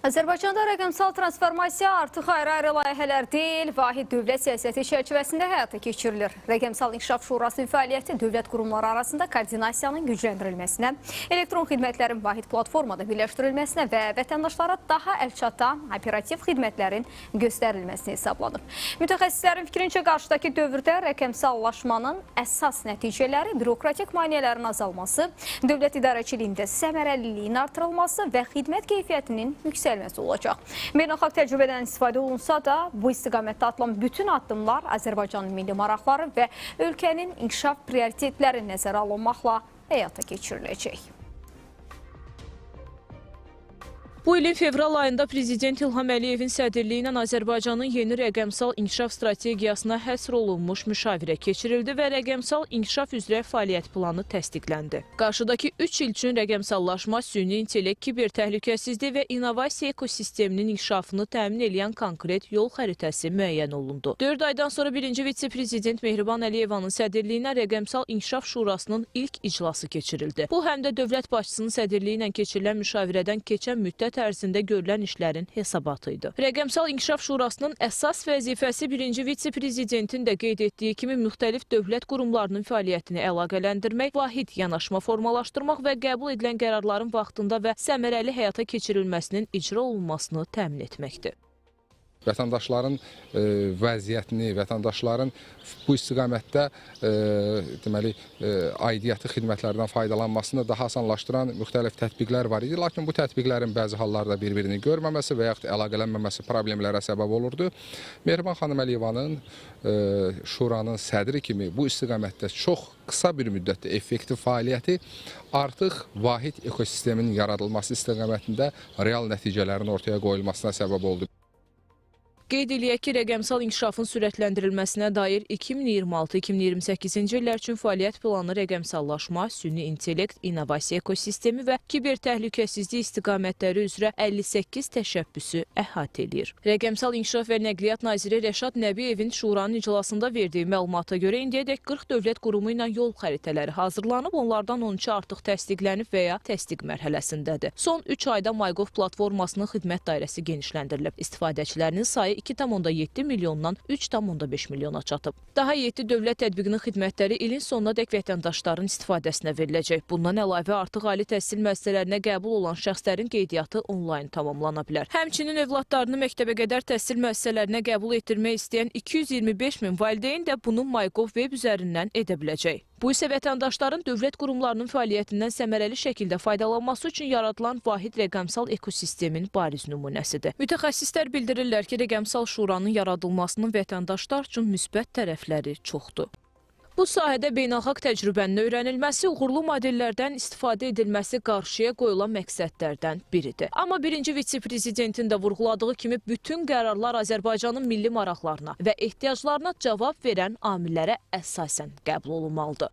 Azərbaycanda rəqəmsal transformasiya artıq ayrı-ayrı layihələr deyil, vahid dövlət siyasəti çərçivəsində həyata keçirilir. Rəqəmsal İnkişaf Şurasının fəaliyyəti dövlət qurumları arasında koordinasiyanın gücləndirilməsinə, elektron xidmətlərin vahid platformada birləşdirilməsinə və vətəndaşlara daha əlçatan operativ xidmətlərin göstərilməsinə hesablanıb. Mütəxəssislərin fikrincə qarşıdakı dövrdə rəqəmsallaşmanın əsas nəticələri bürokratik maneələrin azalması, dövlət idarəçiliyində səmərəliliyin artırılması və xidmət keyfiyyətinin yüksəlməsi olacaq. Beynəlxalq təcrübədən istifadə olunsa da, bu istiqamətdə atılan bütün addımlar Azərbaycanın milli maraqları və ölkənin inkişaf prioritetləri nəzərə alınmaqla həyata keçiriləcək. Bu ilin fevral ayında Prezident İlham Əliyevin sədrliyi ilə Azərbaycanın yeni rəqəmsal inkişaf strategiyasına həsr olunmuş müşavirə keçirildi və rəqəmsal inkişaf üzrə fəaliyyət planı təsdiqləndi. Qarşıdakı 3 il üçün rəqəmsallaşma, süni intellekt, kiber təhlükəsizlik və innovasiya ekosisteminin inkişafını təmin edən konkret yol xəritəsi müəyyən olundu. 4 aydan sonra 1-ci vitse-prezident Mehriban Əliyevanın sədrliyinə Rəqəmsal İnkişaf Şurasının ilk iclası keçirildi. Bu, həm də dövlət başçısının sədrliyi ilə keçirilən müşavirədən keçən müddət ərzində görülən işlərin hesabatı idi. Rəqəmsal İnkişaf Şurasının əsas vəzifəsi 1-ci vitse-prezidentin də qeyd etdiyi kimi müxtəlif dövlət qurumlarının fəaliyyətini əlaqələndirmək, vahid yanaşma formalaşdırmaq və qəbul edilən qərarların vaxtında və səmərəli həyata keçirilməsinin icra olunmasını təmin etməkdir. Vətəndaşların vəziyyətini, vətəndaşların bu istiqamətdə deməli, aidiyyatı xidmətlərdən faydalanmasını daha asanlaşdıran müxtəlif tətbiqlər var idi. Lakin bu tətbiqlərin bəzi hallarda bir-birini görməməsi və yaxud əlaqələnməməsi problemlərə səbəb olurdu. Mehriban xanım Əliyevanın Şuranın sədri kimi bu istiqamətdə çox qısa bir müddətdə effektiv fəaliyyəti artıq vahid ekosistemin yaradılması istiqamətində real nəticələrin ortaya qoyulmasına səbəb oldu. Qeyd eləyək ki, rəqəmsal inkişafın sürətləndirilməsinə dair 2026-2028-ci illər üçün fəaliyyət planı rəqəmsallaşma, süni intellekt, innovasiya ekosistemi və kiber təhlükəsizlik istiqamətləri üzrə 58 təşəbbüsü əhatə edir. Rəqəmsal İnkişaf və Nəqliyyat naziri Rəşad Nəbiyevin Şuranın iclasında verdiyi məlumata görə indiyədək 40 dövlət qurumu ilə yol xəritələri hazırlanıb, onlardan 13-ü artıq təsdiqlənib və ya təsdiq mərhələsindədir. Son 3 ayda MyGov platformasının xidmət dairəsi genişləndirilib. İstifadəçilərinin sayı 2,7 milyondan 3,5 milyona çatıb. Daha 7 dövlət tətbiqinin xidmətləri ilin sonuna dək vətəndaşların istifadəsinə veriləcək. Bundan əlavə artıq ali təhsil müəssisələrinə qəbul olan şəxslərin qeydiyyatı onlayn tamamlana bilər. Həmçinin övladlarını məktəbə qədər təhsil müəssisələrinə qəbul etdirmək istəyən 225 min valideyn də bunu MyGov web üzərindən edə biləcək. Bu isə vətəndaşların dövlət qurumlarının fəaliyyətindən səmərəli şəkildə faydalanması üçün yaradılan vahid rəqəmsal ekosistemin bariz nümunəsidir. Mütəxəssislər bildirirlər ki, rəqəmsal şuranın yaradılmasının vətəndaşlar üçün müsbət tərəfləri çoxdur. Bu sahədə beynəlxalq təcrübənin öyrənilməsi, uğurlu modellərdən istifadə edilməsi qarşıya qoyulan məqsədlərdən biridir. Amma 1-ci vitse-prezidentin də vurğuladığı kimi bütün qərarlar Azərbaycanın milli maraqlarına və ehtiyaclarına cavab verən amillərə əsasən qəbul olunmalıdır.